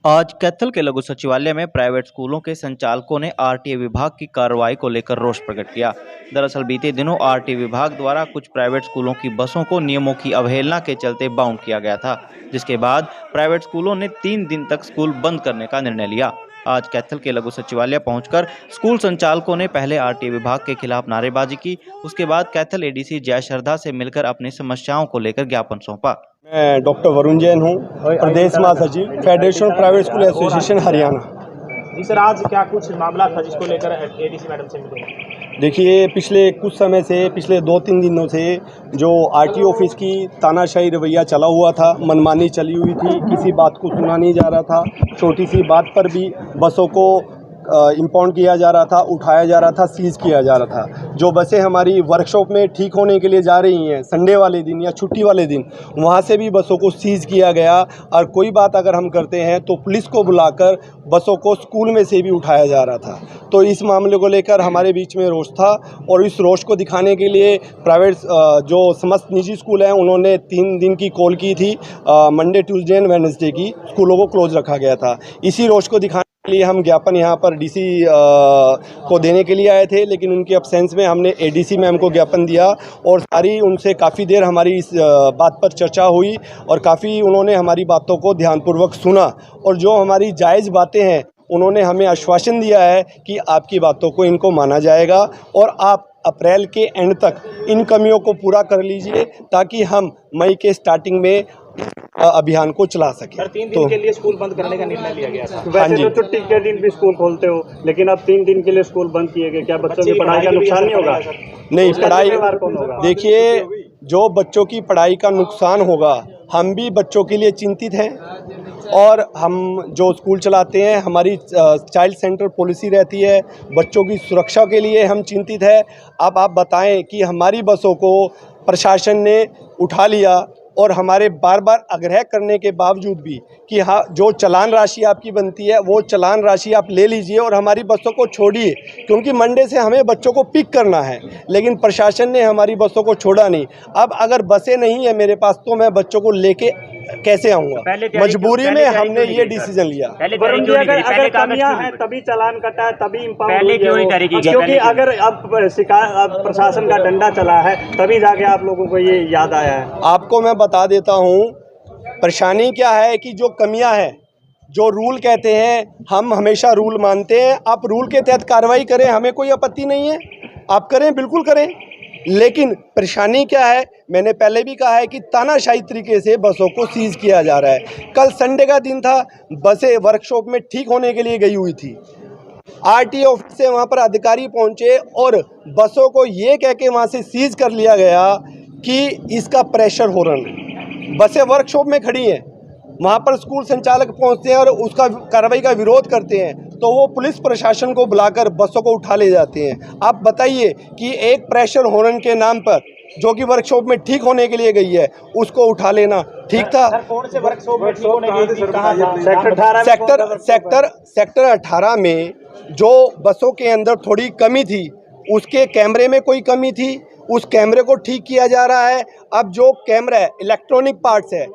आज कैथल के लघु सचिवालय में प्राइवेट स्कूलों के संचालकों ने आरटीए विभाग की कार्रवाई को लेकर रोष प्रकट किया। दरअसल बीते दिनों आरटीए विभाग द्वारा कुछ प्राइवेट स्कूलों की बसों को नियमों की अवहेलना के चलते बाउंड किया गया था, जिसके बाद प्राइवेट स्कूलों ने 3 दिन तक स्कूल बंद करने का निर्णय लिया। आज कैथल के लघु सचिवालय पहुंचकर स्कूल संचालकों ने पहले आरटीए विभाग के खिलाफ नारेबाजी की, उसके बाद कैथल एडीसी जय श्रद्धा से मिलकर अपनी समस्याओं को लेकर ज्ञापन सौंपा। मैं डॉक्टर वरुण जैन हूँ, प्रदेश महासचिव federation private school association Haryana. जी सर, आज क्या कुछ मामला था जिसको लेकर एडीसी मैडम से मिले? देखिए, पिछले कुछ समय से, पिछले 2-3 दिनों से जो आरटीओ ऑफिस की तानाशाही रवैया चला हुआ था, मनमानी चली हुई थी, किसी बात को सुना नहीं जा रहा था। छोटी सी बात पर भी बसों को इम्पाउंड किया जा रहा था, उठाया जा रहा था, सीज़ किया जा रहा था। जो बसें हमारी वर्कशॉप में ठीक होने के लिए जा रही हैं संडे वाले दिन या छुट्टी वाले दिन, वहाँ से भी बसों को सीज़ किया गया। और कोई बात अगर हम करते हैं तो पुलिस को बुलाकर बसों को स्कूल में से भी उठाया जा रहा था। तो इस मामले को लेकर हमारे बीच में रोष था, और इस रोष को दिखाने के लिए प्राइवेट जो समस्त निजी स्कूल हैं उन्होंने 3 दिन की कॉल की थी। मंडे, ट्यूसडे एंड वेडनेसडे की स्कूलों को क्लोज रखा गया था। इसी रोष को दिखाने लिए हम ज्ञापन यहाँ पर डीसी को देने के लिए आए थे, लेकिन उनके अब्सेंस में हमने एडीसी मैम को ज्ञापन दिया और सारी उनसे काफ़ी देर हमारी इस बात पर चर्चा हुई और काफ़ी उन्होंने हमारी बातों को ध्यानपूर्वक सुना, और जो हमारी जायज़ बातें हैं उन्होंने हमें आश्वासन दिया है कि आपकी बातों को इनको माना जाएगा और आप अप्रैल के एंड तक इन कमियों को पूरा कर लीजिए ताकि हम मई के स्टार्टिंग में अभियान को चला सके। 3 दिन के लिए स्कूल बंद करने का निर्णय लिया गया था। वैसे तो छुट्टी के दिन भी स्कूल खोलते हो, लेकिन अब 3 दिन के लिए स्कूल बंद किए गए, क्या बच्चों की पढ़ाई का नुकसान नहीं होगा? नहीं, पढ़ाई, देखिए, जो बच्चों की पढ़ाई का नुकसान होगा, हम भी बच्चों के लिए चिंतित हैं। और हम जो स्कूल चलाते हैं, हमारी चाइल्ड सेंटर पॉलिसी रहती है, बच्चों की सुरक्षा के लिए हम चिंतित है। अब आप बताएं कि हमारी बसों को प्रशासन ने उठा लिया और हमारे बार बार आग्रह करने के बावजूद भी कि हाँ, जो चालान राशि आपकी बनती है वो चालान राशि आप ले लीजिए और हमारी बसों को छोड़िए, क्योंकि मंडे से हमें बच्चों को पिक करना है। लेकिन प्रशासन ने हमारी बसों को छोड़ा नहीं। अब अगर बसें नहीं है मेरे पास तो मैं बच्चों को लेके कैसे आऊँगा? मजबूरी में हमने ये डिसीजन लिया। अगर कमियां हैं तभी चालान कटा है, तभी इम्पाउंड, क्योंकि अगर अब प्रशासन का डंडा चला है तभी जाके आप लोगों को ये याद आया है। आपको मैं बता देता हूँ, परेशानी क्या है कि जो कमियां हैं, जो रूल कहते हैं, हम हमेशा रूल मानते हैं। आप रूल के तहत कार्रवाई करें, हमें कोई आपत्ति नहीं है, आप करें, बिल्कुल करें। लेकिन परेशानी क्या है, मैंने पहले भी कहा है कि तानाशाही तरीके से बसों को सीज़ किया जा रहा है। कल संडे का दिन था, बसें वर्कशॉप में ठीक होने के लिए गई हुई थी। आरटीओ ऑफिस से वहाँ पर अधिकारी पहुँचे और बसों को ये कह के वहाँ से सीज़ कर लिया गया कि इसका प्रेशर हो रहा है। बसें वर्कशॉप में खड़ी हैं, वहाँ पर स्कूल संचालक पहुँचते हैं और उसका कार्रवाई का विरोध करते हैं, तो वो पुलिस प्रशासन को बुलाकर बसों को उठा ले जाते हैं। आप बताइए कि एक प्रेशर हॉर्न के नाम पर जो कि वर्कशॉप में ठीक होने के लिए गई है, उसको उठा लेना ठीक था? कौन से वर्कशॉप में ठीक होने गई थी? सेक्टर 18 में जो बसों के अंदर थोड़ी कमी थी, उसके कैमरे में कोई कमी थी, उस कैमरे को ठीक किया जा रहा है। अब जो कैमरा है, इलेक्ट्रॉनिक पार्ट्स है,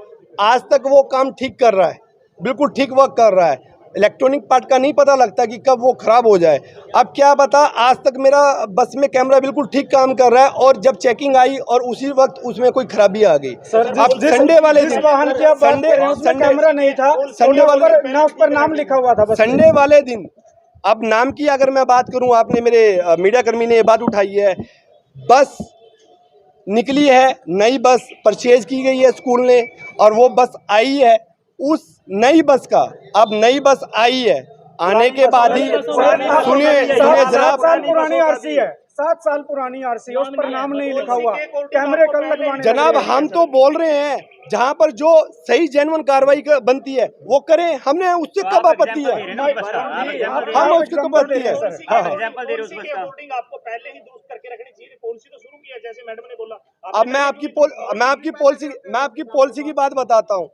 आज तक वो काम ठीक कर रहा है, बिल्कुल ठीक वर्क कर रहा है। इलेक्ट्रॉनिक पार्ट का नहीं पता लगता कि कब वो ख़राब हो जाए। अब क्या बता, आज तक मेरा बस में कैमरा बिल्कुल ठीक काम कर रहा है, और जब चेकिंग आई और उसी वक्त उसमें कोई खराबी आ गई। अब संडे वाले दिन कैमरा नहीं था, संडे वाले उस पर नाम लिखा हुआ था, संडे वाले दिन। अब नाम की अगर मैं बात करूं, आपने मेरे मीडिया कर्मी ने ये बात उठाई है, बस निकली है, नई बस परचेज की गई है स्कूल ने, और वो बस आई है। उस नई बस का, अब नई बस आई है, आने के बाद ही सुनिए जनाब, 7 साल पुरानी आरसी है, 7 साल पुरानी आरसी, उस पर नाम नहीं लिखा हुआ, कैमरे कल लगवाने। जनाब, हम तो बोल रहे हैं जहाँ पर जो सही जेन्युइन कार्रवाई बनती है वो करें, हमने उससे कब आपत्ति है? हम उसकी तो आपत्ति है। आपको पहले ही दुरुस्त करके रखनी चाहिए, पॉलिसी तो शुरू किया जैसे मैडम ने बोला। अब मैं आपकी पॉलिसी की बात बताता हूँ।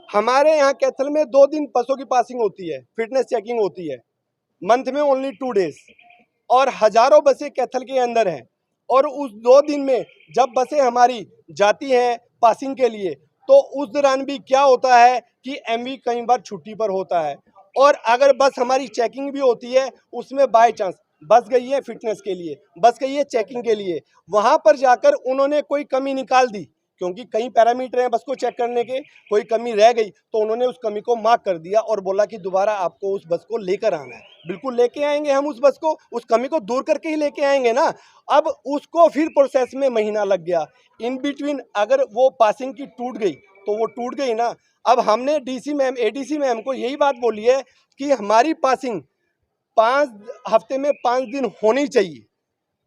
हमारे यहाँ कैथल में 2 दिन बसों की पासिंग होती है, फिटनेस चेकिंग होती है, मंथ में ओनली 2 डेज, और हजारों बसें कैथल के अंदर हैं। और उस 2 दिन में जब बसें हमारी जाती हैं पासिंग के लिए, तो उस दौरान भी क्या होता है कि एमवी कई बार छुट्टी पर होता है, और अगर बस हमारी चेकिंग भी होती है उसमें बाय चांस बस गई है फिटनेस के लिए, बस गई है चेकिंग के लिए, वहाँ पर जाकर उन्होंने कोई कमी निकाल दी, क्योंकि कई पैरामीटर हैं बस को चेक करने के, कोई कमी रह गई तो उन्होंने उस कमी को मार्क कर दिया और बोला कि दोबारा आपको उस बस को लेकर आना है। बिल्कुल लेके आएंगे हम उस बस को, उस कमी को दूर करके ही लेके आएंगे ना। अब उसको फिर प्रोसेस में महीना लग गया, इन बिटवीन अगर वो पासिंग की टूट गई तो वो टूट गई ना। अब हमने डीसी मैम एडीसी मैम को यही बात बोली है कि हमारी पासिंग 5 हफ्ते में 5 दिन होनी चाहिए,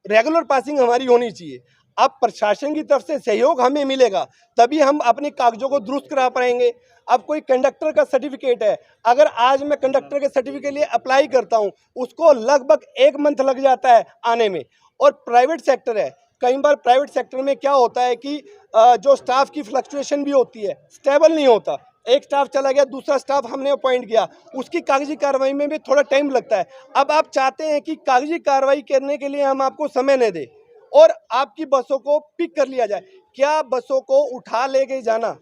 रेगुलर पासिंग हमारी होनी चाहिए। अब प्रशासन की तरफ से सहयोग हमें मिलेगा तभी हम अपने कागजों को दुरुस्त करा पाएंगे। अब कोई कंडक्टर का सर्टिफिकेट है, अगर आज मैं कंडक्टर के सर्टिफिकेट के लिए अप्लाई करता हूं, उसको लगभग 1 मंथ लग जाता है आने में। और प्राइवेट सेक्टर है, कई बार प्राइवेट सेक्टर में क्या होता है कि जो स्टाफ की फ्लक्चुएशन भी होती है, स्टेबल नहीं होता। एक स्टाफ चला गया, दूसरा स्टाफ हमने अपॉइंट किया, उसकी कागजी कार्रवाई में भी थोड़ा टाइम लगता है। अब आप चाहते हैं कि कागजी कार्रवाई करने के लिए हम आपको समय न दें और आपकी बसों को पिक कर लिया जाए। क्या बसों को उठा ले के जाना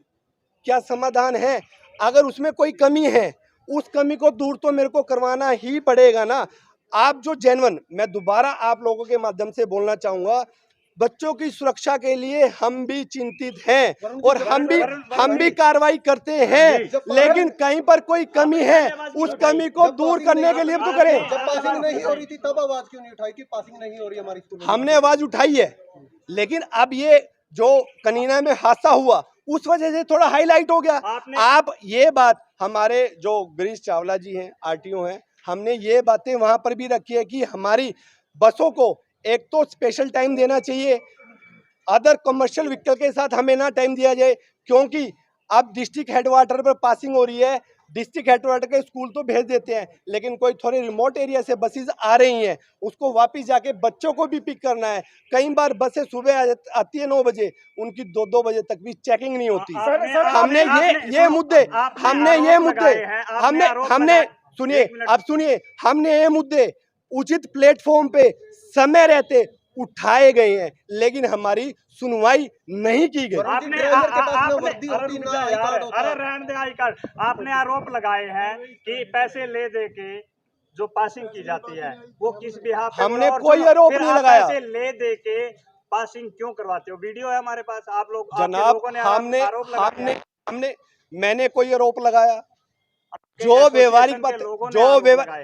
क्या समाधान है? अगर उसमें कोई कमी है, उस कमी को दूर तो मेरे को करवाना ही पड़ेगा ना। आप जो जेन्युइन, मैं दोबारा आप लोगों के माध्यम से बोलना चाहूँगा, बच्चों की सुरक्षा के लिए हम भी चिंतित हैं और हम भी कार्रवाई करते हैं, लेकिन कहीं पर कोई कमी है उस कमी को दूर करने के लिए तो करें। जब पासिंग नहीं हो रही थी तब आवाज क्यों नहीं उठाई कि पासिंग नहीं हो रही हमारी स्कूल में? हमने आवाज उठाई है, लेकिन अब ये जो कनीना में हादसा हुआ उस वजह से थोड़ा हाईलाइट हो गया। आप ये बात, हमारे जो गिरीश चावला जी हैं, आरटीओ हैं, हमने ये बातें वहां पर भी रखी है कि हमारी बसों को एक तो स्पेशल टाइम देना चाहिए, अदर कमर्शियल व्हीकल के साथ हमें ना टाइम दिया जाए, क्योंकि अब डिस्ट्रिक्ट हेडवाटर पर पासिंग हो रही है। डिस्ट्रिक्ट हेडवाटर के स्कूल तो भेज देते हैं, लेकिन कोई थोड़े रिमोट एरिया से बसेस आ रही हैं, उसको वापस जाके बच्चों को भी पिक करना है। कई बार बसें सुबह आती है 9 बजे, उनकी 2-2 बजे तक भी चेकिंग नहीं होती। हमने ये मुद्दे उचित प्लेटफॉर्म पे समय रहते उठाए गए हैं, लेकिन हमारी सुनवाई नहीं की गई। आपने आरोप लगाए हैं कि पैसे ले दे के जो पासिंग की जाती है वो किस बिहाफ पे? हमने कोई आरोप नहीं लगाया। पैसे ले दे के पासिंग क्यों करवाते हो? वीडियो है हमारे पास, आप लोग जनाब, मैंने कोई आरोप लगाया? जो व्यवहारिक बात,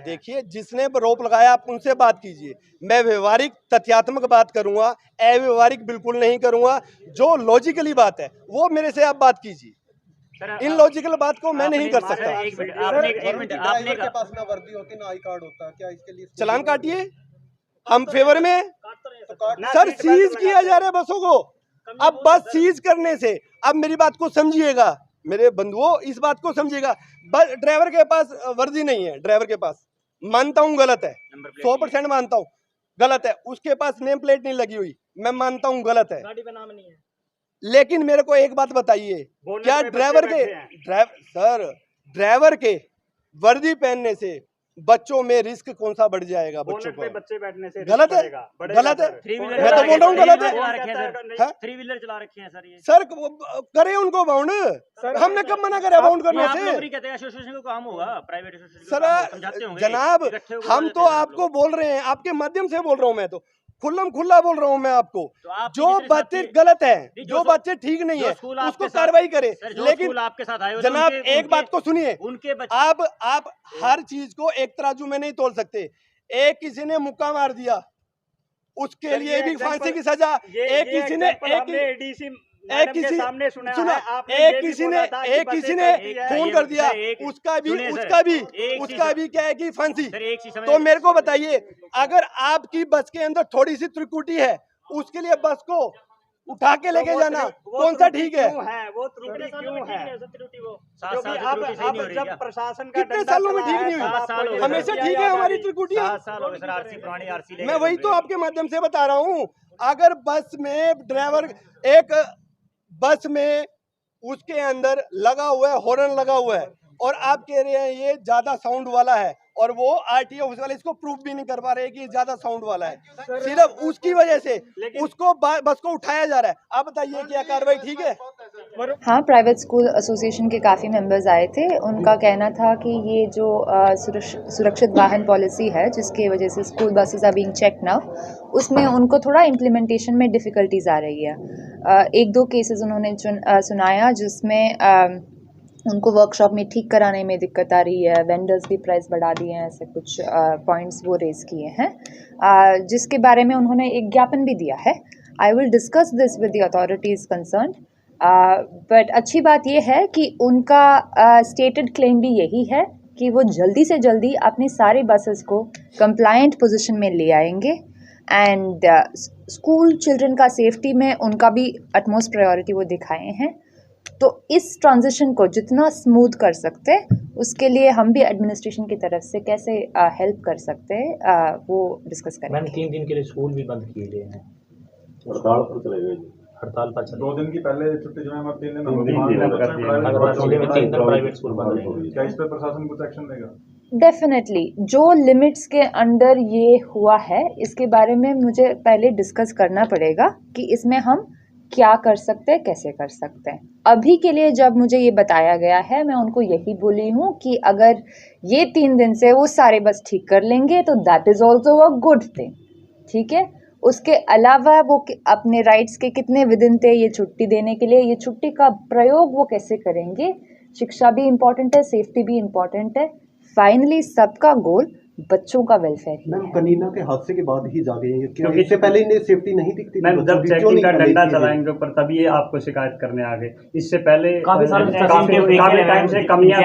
देखिए, जिसने आरोप लगाया आप उनसे बात कीजिए। मैं व्यवहारिक तथ्यात्मक बात करूंगा, अव्यवहारिक बिल्कुल नहीं करूंगा। जो लॉजिकली बात है वो मेरे से आप बात कीजिए, इन लॉजिकल बात को मैं नहीं कर सकता। आपने के पास ना वर्दी होती ना आई कार्ड होता, क्या इसके लिए चलान काटिए, हम फेवर में। सर, सीज किया जा रहा है बसों को। अब बस सीज करने से, अब मेरी बात को समझिएगा मेरे बंधुओं, इस बात को समझिएगा, ड्राइवर के पास वर्दी नहीं है, ड्राइवर के पास, मानता हूं गलत है, 100% मानता हूं गलत है, उसके पास नेम प्लेट नहीं लगी हुई, मैं मानता हूं गलत है, गाड़ी पे नाम नहीं है। लेकिन मेरे को एक बात बताइए, क्या ड्राइवर के वर्दी पहनने से बच्चों में रिस्क कौन सा बढ़ जाएगा? बच्चों पर बच्चे बैठने से गलत है, गलत है। मैं तो बोल रहा हूँ गलत है। 3 व्हीलर चला रखे हैं सर, ये सर करे उनको बाउंड, हमने कब मना करा बाउंड करने से? एसोसिएशन का काम होगा, प्राइवेट एसोसिएशन सर जनाब, हम तो आपको बोल रहे हैं, आपके माध्यम से बोल रहा हूँ, मैं तो खुला बोल रहा हूँ मैं आपको। जो बच्चे गलत है, जो बच्चे ठीक नहीं है, उसको कार्रवाई करे। लेकिन आपके साथ आए जनाब, एक बात को सुनिए, उनके आप हर चीज को एक तराजू में नहीं तोल सकते। एक किसी ने मुक्का मार दिया, उसके लिए भी फांसी की सजा। एक किसी ने खून कर दिया, उसका भी क्या है कि फांसी। तो मेरे को बताइए, अगर आपकी बस के अंदर थोड़ी सी त्रुटि है, उसके लिए बस को उठा के लेके जाना कौन सा ठीक है? वो त्रुटि क्यों है? जब प्रशासन कितने सालों में ठीक नहीं हुई? हमेशा ठीक है हमारी त्रुटियां। मैं वही तो आपके माध्यम से बता रहा हूँ। अगर बस में ड्राइवर, एक बस में उसके अंदर लगा हुआ है, हॉर्न लगा हुआ है, और आप कह रहे हैं ये ज्यादा साउंड वाला है, और वो आरटीओ ऑफिस वाले इसको प्रूफ भी नहीं कर पा रहे कि ये ज्यादा साउंड वाला है। सिर्फ उसकी वजह से उसको बस को उठाया जा रहा है। आप बताइए क्या कार्रवाई ठीक है? हाँ, प्राइवेट स्कूल एसोसिएशन के काफ़ी मेंबर्स आए थे। उनका कहना था कि ये जो सुरक्षित वाहन पॉलिसी है जिसकी वजह से school buses are being checked now, उसमें उनको थोड़ा इम्प्लीमेंटेशन में डिफ़िकल्टीज आ रही है। एक दो केसेस उन्होंने सुनाया जिसमें उनको वर्कशॉप में ठीक कराने में दिक्कत आ रही है, वेंडर्स भी प्राइस बढ़ा दिए हैं, ऐसे कुछ पॉइंट्स वो रेज़ किए हैं, जिसके बारे में उन्होंने एक ज्ञापन भी दिया है। I will discuss this with the authorities concerned, but अच्छी बात यह है कि उनका स्टेटेड क्लेम भी यही है कि वो जल्दी से जल्दी अपने सारे बसेस को कंप्लायंट पोजीशन में ले आएंगे एंड स्कूल चिल्ड्रन का सेफ्टी में उनका भी अटमोस्ट प्रायोरिटी वो दिखाए हैं। तो इस ट्रांजिशन को जितना स्मूथ कर सकते हैं उसके लिए हम भी एडमिनिस्ट्रेशन की तरफ से कैसे हेल्प कर सकते हैं वो डिस्कस करेंगे। मैम 3 दिन के लिए स्कूल भी बंद किए गए हैं, हड़ताल पर चले गए। हड़ताल पर चले 2 दिन की पहले छुट्टी जो है 3 दिन प्राइवेट स्कूल बंद रहेंगे। क्या इस पर प्रशासन कुछ एक्शन लेगा? डेफिनेटली जो लिमिट्स के अंडर ये हुआ है इसके बारे में मुझे पहले डिस्कस करना पड़ेगा कि इसमें हम क्या कर सकते हैं, कैसे कर सकते हैं। अभी के लिए जब मुझे ये बताया गया है मैं उनको यही बोली हूँ कि अगर ये 3 दिन से वो सारे बस ठीक कर लेंगे तो that is also a good thing, ठीक है। उसके अलावा वो अपने राइट्स के कितने विदिन थे ये छुट्टी देने के लिए, ये छुट्टी का प्रयोग वो कैसे करेंगे। शिक्षा भी इम्पॉर्टेंट है, सेफ्टी भी इम्पॉर्टेंट है। फाइनली सबका गोल बच्चों का वेलफेयर ही है। कनीना के हादसे के बाद ही जागे, क्योंकि इससे पहले इन्हें सेफ्टी नहीं दिखती थी। जब चेकिंग का डंडा चलाएंगे ऊपर तभी ये आपको शिकायत करने आ गए। इससे पहले काफी टाइम से कमियां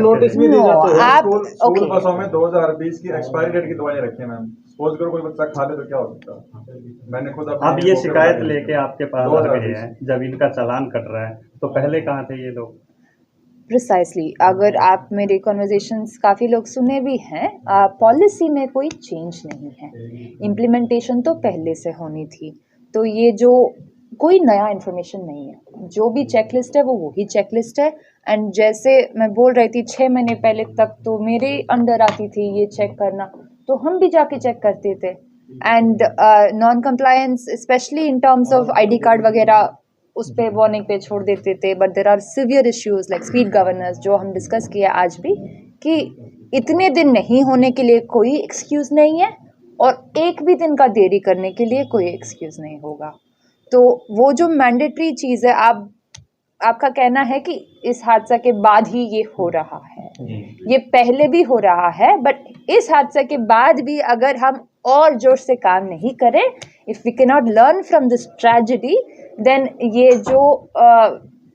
नोटिस भी दी जाती है। आप स्कूल बसों में 2020 की एक्सपायरी डेट की दवाइयां रखी है मैम। सपोज करो कोई बच्चा खा ले तो क्या हो सकता है? मैंने खुद अब ये शिकायत लेके आपके पास आ गए हैं, जब इनका चालान कट रहा है तो पहले कहाँ थे ये लोग? प्रिसाइसली, अगर आप मेरे कॉन्वर्जेशंस काफ़ी लोग सुने भी हैं, पॉलिसी में कोई चेंज नहीं है, इम्प्लीमेंटेशन तो पहले से होनी थी। तो ये जो कोई नया इन्फॉर्मेशन नहीं है, जो भी चेकलिस्ट है वो वही चेकलिस्ट है। एंड जैसे मैं बोल रही थी 6 महीने पहले तक तो मेरे अंडर आती थी ये चेक करना, तो हम भी जाके चेक करते थे। And non compliance specially in terms of ID card वगैरह उस पर वार्निंग पे छोड़ देते थे। But there are severe issues like speed governance जो हम डिस्कस किया आज भी, कि इतने दिन नहीं होने के लिए कोई एक्सक्यूज़ नहीं है और एक भी दिन का देरी करने के लिए कोई एक्सक्यूज़ नहीं होगा। तो वो जो मैंडेटरी चीज़ है, आपका कहना है कि इस हादसा के बाद ही ये हो रहा है, ये पहले भी हो रहा है, बट इस हादसा के बाद भी अगर हम और जोर से काम नहीं करें, if we can not learn from this tragedy, then ये जो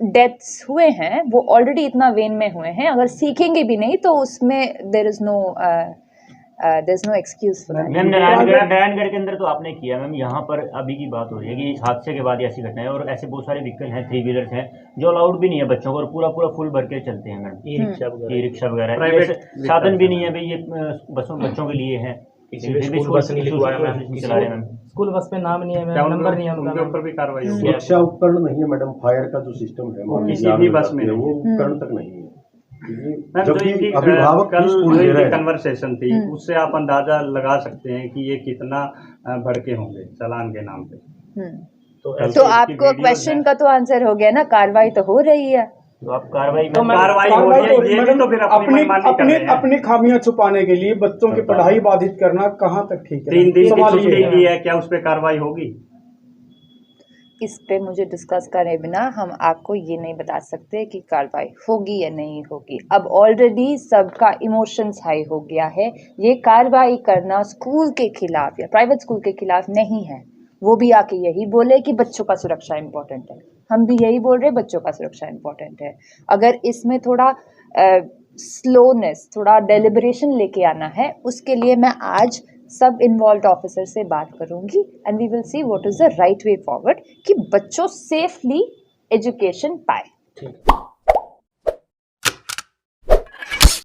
डेथ्स हुए हैं वो ऑलरेडी इतना वेन में हुए हैं, अगर सीखेंगे भी नहीं तो उसमें there is no excuse for that. Ma'am Narayangarh के अंदर तो आपने किया मैम, यहाँ पर अभी की बात हो रही है कि इस हादसे के बाद ऐसी घटनाएं और ऐसे बहुत सारे व्हीकल हैं, 3 व्हीलर्स हैं जो अलाउड भी नहीं है बच्चों को और पूरा फुल भर के चलते हैं मैम। ई रिक्शा वगैरह प्राइवेट साधन भी नहीं है भाई, ये बच्चों के लिए है। स्कूल बस नहीं लिखवाया मैम, चला रहे मैम, स्कूल बस पे नाम नहीं है मैम, नंबर नहीं है, उनके ऊपर भी कार्रवाई होगी। सुरक्षा उपकरण नहीं है मैडम, फायर का जो सिस्टम है वो किसी भी बस में वो उपकरण तक नहीं है। जब इनकी कल कन्वर्सेशन थी उससे आप अंदाजा लगा सकते हैं कि ये कितना भड़के होंगे चालान के नाम पे। तो आपको क्वेश्चन का तो आंसर हो गया ना, कार्रवाई तो हो रही है। तो आप कार्रवाई हो रही है, ये तो फिर अपनी खामियां छुपाने के लिए बच्चों की पढ़ाई बाधित करना कहाँ तक ठीक है? 3 दिन की छुट्टी की है, क्या उस पर कार्रवाई होगी? इस पे मुझे डिस्कस करे बिना हम आपको ये नहीं बता सकते कि कार्रवाई होगी या नहीं होगी। अब ऑलरेडी सबका इमोशंस हाई हो गया है। ये कार्रवाई करना स्कूल के खिलाफ या प्राइवेट स्कूल के खिलाफ नहीं है। वो भी आके यही बोले कि बच्चों का सुरक्षा इम्पोर्टेंट है, हम भी यही बोल रहे हैं बच्चों का सुरक्षा इम्पोर्टेंट है। अगर इसमें थोड़ा स्लोनेस, थोड़ा डेलिब्रेशन लेके आना है, उसके लिए मैं आज सब इन्वॉल्व ऑफिसर से बात करूंगी and we will see what is the right way forward कि बच्चों सेफली एजुकेशन पाए।